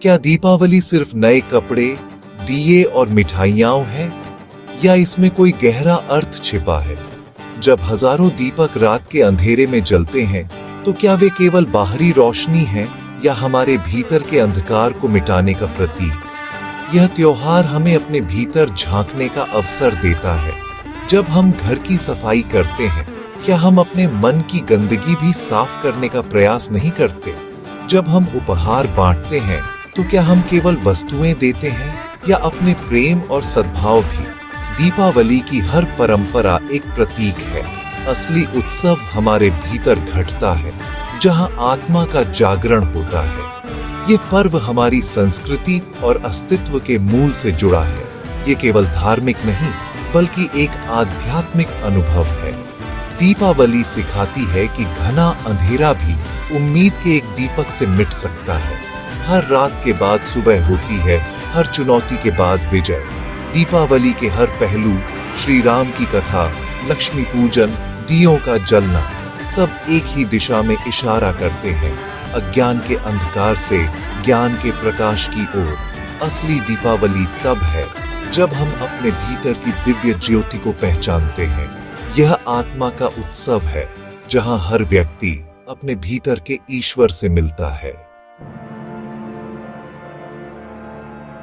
क्या दीपावली सिर्फ नए कपड़े, दिए और मिठाइयां है, या इसमें कोई गहरा अर्थ छिपा है? जब हजारों दीपक रात के अंधेरे में जलते हैं, तो क्या वे केवल बाहरी रोशनी हैं या हमारे भीतर के अंधकार को मिटाने का प्रतीक? यह त्योहार हमें अपने भीतर झांकने का अवसर देता है। जब हम घर की सफाई करते हैं, क्या हम अपने मन की गंदगी भी साफ करने का प्रयास नहीं करते? जब हम उपहार बांटते हैं, तो क्या हम केवल वस्तुएं देते हैं या अपने प्रेम और सद्भाव भी? दीपावली की हर परंपरा एक प्रतीक है। असली उत्सव हमारे भीतर घटता है, जहां आत्मा का जागरण होता है। ये पर्व हमारी संस्कृति और अस्तित्व के मूल से जुड़ा है। ये केवल धार्मिक नहीं, बल्कि एक आध्यात्मिक अनुभव है। दीपावली सिखाती है कि घना अंधेरा भी उम्मीद के एक दीपक से मिट सकता है। हर रात के बाद सुबह होती है, हर चुनौती के बाद विजय। दीपावली के हर पहलू, श्री राम की कथा, लक्ष्मी पूजन, दियों का जलना, सब एक ही दिशा में इशारा करते हैं, अज्ञान के अंधकार से ज्ञान के प्रकाश की ओर। असली दीपावली तब है जब हम अपने भीतर की दिव्य ज्योति को पहचानते हैं। यह आत्मा का उत्सव है, जहां हर व्यक्ति अपने भीतर के ईश्वर से मिलता है।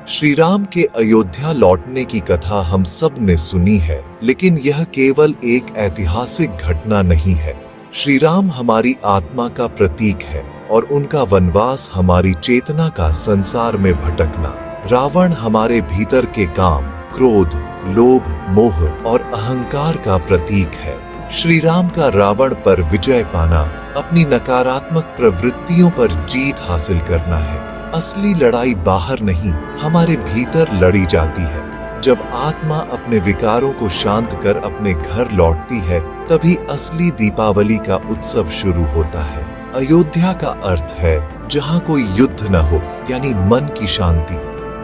श्री राम के अयोध्या लौटने की कथा हम सब ने सुनी है, लेकिन यह केवल एक ऐतिहासिक घटना नहीं है। श्री राम हमारी आत्मा का प्रतीक है और उनका वनवास हमारी चेतना का संसार में भटकना। रावण हमारे भीतर के काम, क्रोध, लोभ, मोह और अहंकार का प्रतीक है। श्री राम का रावण पर विजय पाना, अपनी नकारात्मक प्रवृत्तियों पर जीत हासिल करना है। असली लड़ाई बाहर नहीं, हमारे भीतर लड़ी जाती है। जब आत्मा अपने विकारों को शांत कर अपने घर लौटती है, तभी असली दीपावली का उत्सव शुरू होता है। अयोध्या का अर्थ है जहां कोई युद्ध न हो, यानी मन की शांति।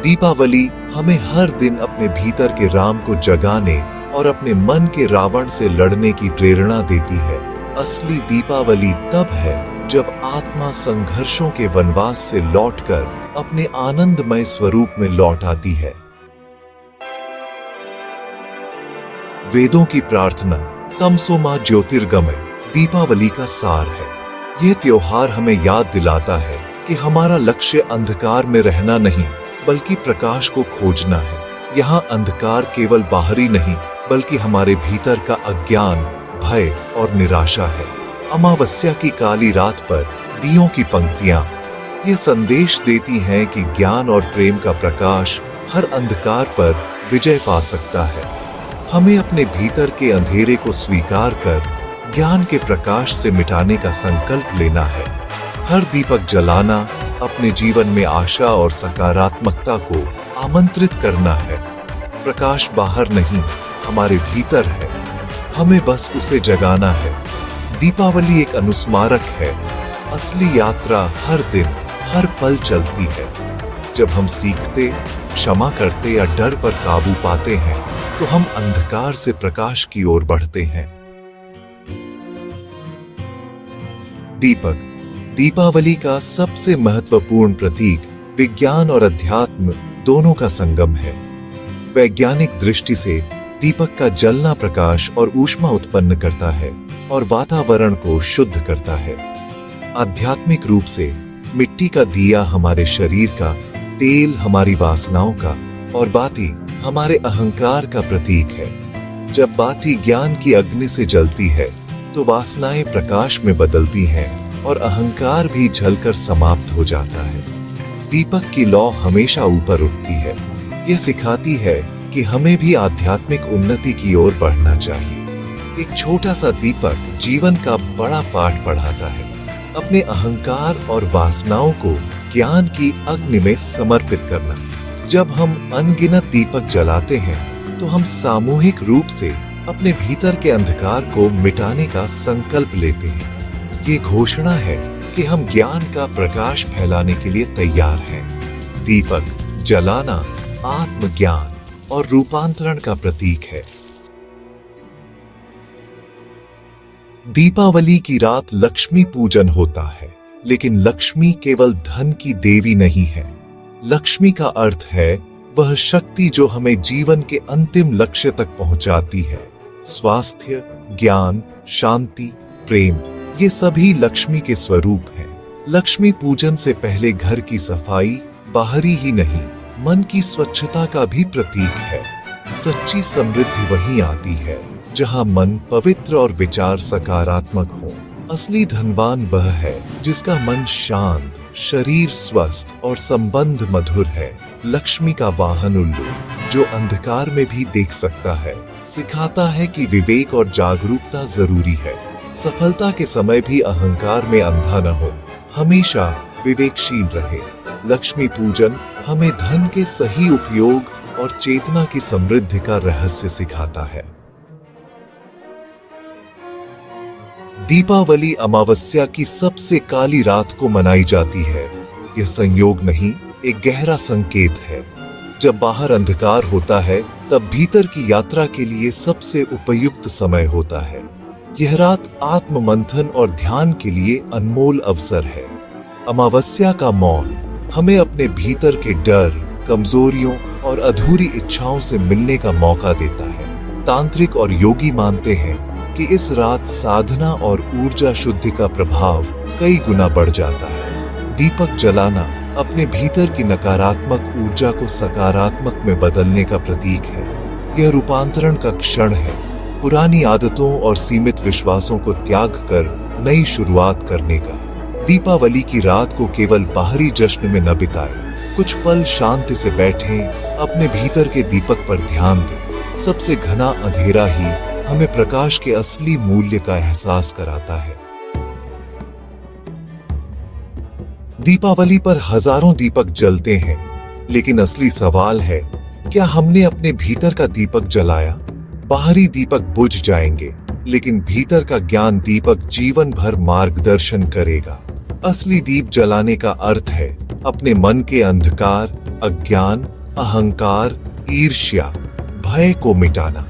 दीपावली हमें हर दिन अपने भीतर के राम को जगाने और अपने मन के रावण से लड़ने की प्रेरणा देती है। असली दीपावली तब है जब आत्मा संघर्षों के वनवास से लौटकर अपने आनंदमय स्वरूप में लौट आती है। वेदों की प्रार्थना, तमसो मा ज्योतिर्गमय, दीपावली का सार है। यह त्योहार हमें याद दिलाता है कि हमारा लक्ष्य अंधकार में रहना नहीं, बल्कि प्रकाश को खोजना है। यहाँ अंधकार केवल बाहरी नहीं, बल्कि हमारे भीतर का अज्ञान, भय और निराशा है। अमावस्या की काली रात पर दियों की पंक्तियां ये संदेश देती हैं कि ज्ञान और प्रेम का प्रकाश हर अंधकार पर विजय पा सकता है। हमें अपने भीतर के अंधेरे को स्वीकार कर ज्ञान के प्रकाश से मिटाने का संकल्प लेना है। हर दीपक जलाना अपने जीवन में आशा और सकारात्मकता को आमंत्रित करना है। प्रकाश बाहर नहीं, हमारे भीतर है, हमें बस उसे जगाना है। दीपावली एक अनुस्मारक है। असली यात्रा हर दिन, हर पल चलती है। जब हम सीखते, क्षमा करते या डर पर काबू पाते हैं, तो हम अंधकार से प्रकाश की ओर बढ़ते हैं। दीपक, दीपावली का सबसे महत्वपूर्ण प्रतीक विज्ञान और अध्यात्म दोनों का संगम है। वैज्ञानिक दृष्टि से दीपक का जलना प्रकाश और ऊष्मा उत्पन्न करता है और वातावरण को शुद्ध करता है। आध्यात्मिक रूप से मिट्टी का दिया हमारे शरीर का, तेल हमारी वासनाओं का और बाती हमारे अहंकार का प्रतीक है। जब बाती ज्ञान की अग्नि से जलती है, तो वासनाएं प्रकाश में बदलती हैं और अहंकार भी जलकर समाप्त हो जाता है। दीपक की लौ हमेशा ऊपर उठती है। यह सिखाती है कि हमें भी आध्यात्मिक उन्नति की ओर बढ़ना चाहिए। एक छोटा सा दीपक जीवन का बड़ा पाठ पढ़ाता है। अपने अहंकार और वासनाओं को ज्ञान की अग्नि में समर्पित करना। जब हम अनगिनत दीपक जलाते हैं, तो हम सामूहिक रूप से अपने भीतर के अंधकार को मिटाने का संकल्प लेते हैं। ये घोषणा है कि हम ज्ञान का प्रकाश फैलाने के लिए तैयार हैं। दीपक जलाना आत्मज्ञान और रूपांतरण का प्रतीक है। दीपावली की रात लक्ष्मी पूजन होता है, लेकिन लक्ष्मी केवल धन की देवी नहीं है। लक्ष्मी का अर्थ है वह शक्ति जो हमें जीवन के अंतिम लक्ष्य तक पहुंचाती है। स्वास्थ्य, ज्ञान, शांति, प्रेम, ये सभी लक्ष्मी के स्वरूप हैं। लक्ष्मी पूजन से पहले घर की सफाई बाहरी ही नहीं, मन की स्वच्छता का भी प्रतीक है। सच्ची समृद्धि वहीं आती है जहां मन पवित्र और विचार सकारात्मक हो। असली धनवान वह है जिसका मन शांत, शरीर स्वस्थ और संबंध मधुर है। लक्ष्मी का वाहन उल्लू, जो अंधकार में भी देख सकता है, सिखाता है कि विवेक और जागरूकता जरूरी है। सफलता के समय भी अहंकार में अंधा न हो, हमेशा विवेकशील रहे। लक्ष्मी पूजन हमें धन के सही उपयोग और चेतना की समृद्धि का रहस्य सिखाता है। दीपावली अमावस्या की सबसे काली रात को मनाई जाती है। यह संयोग नहीं, एक गहरा संकेत है। जब बाहर अंधकार होता है, तब भीतर की यात्रा के लिए सबसे उपयुक्त समय होता है। यह रात आत्म मंथन और ध्यान के लिए अनमोल अवसर है। अमावस्या का मौन हमें अपने भीतर के डर, कमजोरियों और अधूरी इच्छाओं से मिलने का मौका देता है। तांत्रिक और योगी मानते हैं कि इस रात साधना और ऊर्जा शुद्धि का प्रभाव कई गुना बढ़ जाता है। दीपक जलाना अपने भीतर की नकारात्मक ऊर्जा को सकारात्मक में बदलने का प्रतीक है। यह रूपांतरण का क्षण है, पुरानी आदतों और सीमित विश्वासों को त्याग कर नई शुरुआत करने का। दीपावली की रात को केवल बाहरी जश्न में न बिताएं, कुछ पल शांति से बैठें, अपने भीतर के दीपक पर ध्यान दें। सबसे घना अंधेरा ही हमें प्रकाश के असली मूल्य का एहसास कराता है। दीपावली पर हजारों दीपक जलते हैं, लेकिन असली सवाल है, क्या हमने अपने भीतर का दीपक जलाया? बाहरी दीपक बुझ जाएंगे, लेकिन भीतर का ज्ञान दीपक जीवन भर मार्गदर्शन करेगा। असली दीप जलाने का अर्थ है अपने मन के अंधकार, अज्ञान, अहंकार, ईर्ष्या, भय को मिटाना।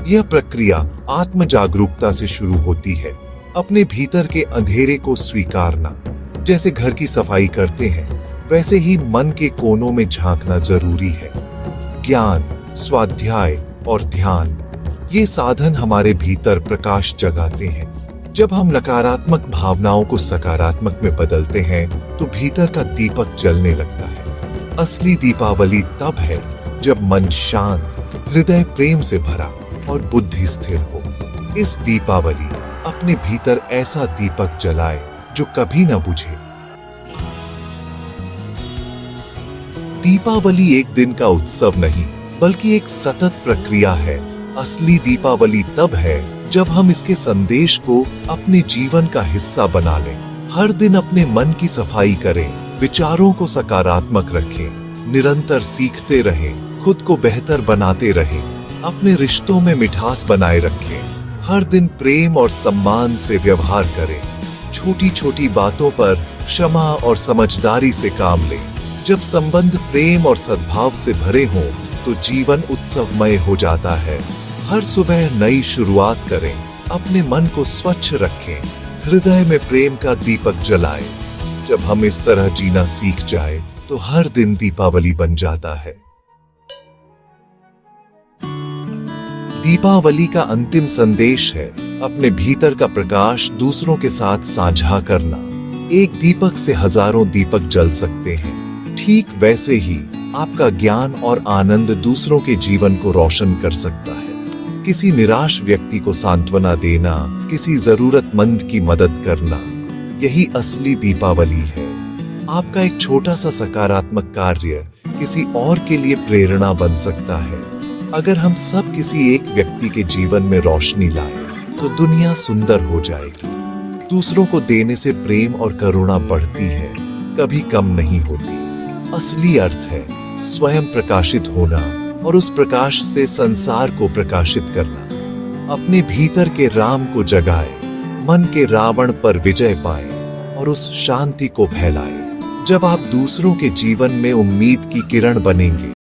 यह प्रक्रिया आत्म जागरूकता से शुरू होती है। अपने भीतर के अंधेरे को स्वीकारना, जैसे घर की सफाई करते हैं, वैसे ही मन के कोनों में झांकना जरूरी है। ज्ञान, स्वाध्याय और ध्यान, ये साधन हमारे भीतर प्रकाश जगाते हैं। जब हम नकारात्मक भावनाओं को सकारात्मक में बदलते हैं, तो भीतर का दीपक जलने लगता है। असली दीपावली तब है जब मन शांत, हृदय प्रेम से भरा और बुद्धि स्थिर हो। इस दीपावली अपने भीतर ऐसा दीपक जलाए जो कभी न बुझे। दीपावली एक दिन का उत्सव नहीं, बल्कि एक सतत प्रक्रिया है। असली दीपावली तब है जब हम इसके संदेश को अपने जीवन का हिस्सा बना लें। हर दिन अपने मन की सफाई करें, विचारों को सकारात्मक रखें, निरंतर सीखते रहें, खुद को बेहतर बनाते रहें, अपने रिश्तों में मिठास बनाए रखें। हर दिन प्रेम और सम्मान से व्यवहार करें। छोटी छोटी बातों पर क्षमा और समझदारी से काम लें। जब संबंध प्रेम और सद्भाव से भरे हों, तो जीवन उत्सवमय हो जाता है। हर सुबह नई शुरुआत करें, अपने मन को स्वच्छ रखें, हृदय में प्रेम का दीपक जलाएं। जब हम इस तरह जीना सीख जाए, तो हर दिन दीपावली बन जाता है। दीपावली का अंतिम संदेश है अपने भीतर का प्रकाश दूसरों के साथ साझा करना। एक दीपक से हजारों दीपक जल सकते हैं। ठीक वैसे ही आपका ज्ञान और आनंद दूसरों के जीवन को रोशन कर सकता है। किसी निराश व्यक्ति को सांत्वना देना, किसी जरूरतमंद की मदद करना, यही असली दीपावली है। आपका एक छोटा सा सकारात्मक कार्य किसी और के लिए प्रेरणा बन सकता है। अगर हम सब किसी एक व्यक्ति के जीवन में रोशनी लाएं, तो दुनिया सुंदर हो जाएगी। दूसरों को देने से प्रेम और करुणा बढ़ती है, कभी कम नहीं होती। असली अर्थ है स्वयं प्रकाशित होना और उस प्रकाश से संसार को प्रकाशित करना। अपने भीतर के राम को जगाए, मन के रावण पर विजय पाए और उस शांति को फैलाए। जब आप दूसरों के जीवन में उम्मीद की किरण बनेंगे,